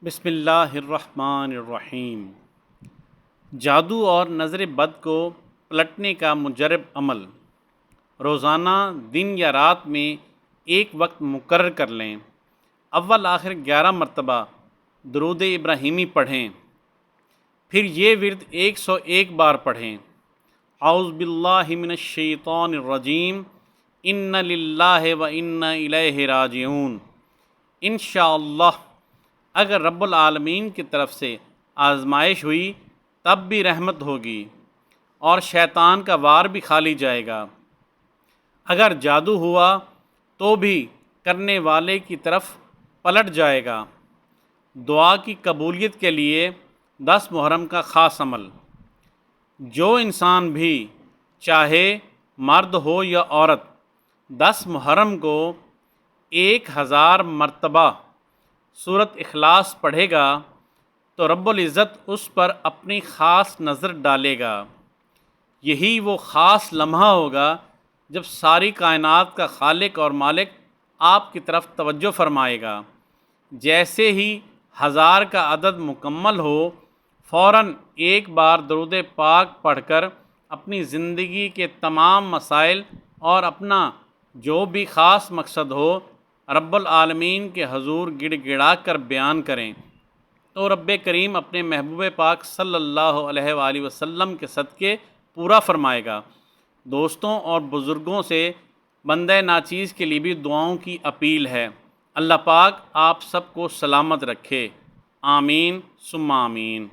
بسم اللہ الرحمن الرحیم۔ جادو اور نظر بد کو پلٹنے کا مجرب عمل۔ روزانہ دن یا رات میں ایک وقت مقرر کر لیں۔ اول آخر 11 مرتبہ درود ابراہیمی پڑھیں، پھر یہ ورد 101 بار پڑھیں۔ اعوذ باللہ من الشیطان الرجیم، ان للہ و انا الیہ راجعون۔ انشاءاللہ اگر رب العالمین کی طرف سے آزمائش ہوئی تب بھی رحمت ہوگی اور شیطان کا وار بھی کھالی جائے گا۔ اگر جادو ہوا تو بھی کرنے والے کی طرف پلٹ جائے گا۔ دعا کی قبولیت کے لیے 10 محرم کا خاص عمل۔ جو انسان بھی چاہے مرد ہو یا عورت 10 محرم کو 1000 مرتبہ سورۃ اخلاص پڑھے گا تو رب العزت اس پر اپنی خاص نظر ڈالے گا۔ یہی وہ خاص لمحہ ہوگا جب ساری کائنات کا خالق اور مالک آپ کی طرف توجہ فرمائے گا۔ جیسے ہی 1000 کا عدد مکمل ہو، فوراً ایک بار درود پاک پڑھ کر اپنی زندگی کے تمام مسائل اور اپنا جو بھی خاص مقصد ہو رب العالمین کے حضور گڑ گڑا کر بیان کریں تو رب کریم اپنے محبوب پاک صلی اللہ علیہ وآلہ وسلم کے صدقے پورا فرمائے گا۔ دوستوں اور بزرگوں سے بندہ ناچیز کے لیے بھی دعاؤں کی اپیل ہے۔ اللہ پاک آپ سب کو سلامت رکھے، آمین ثم آمین۔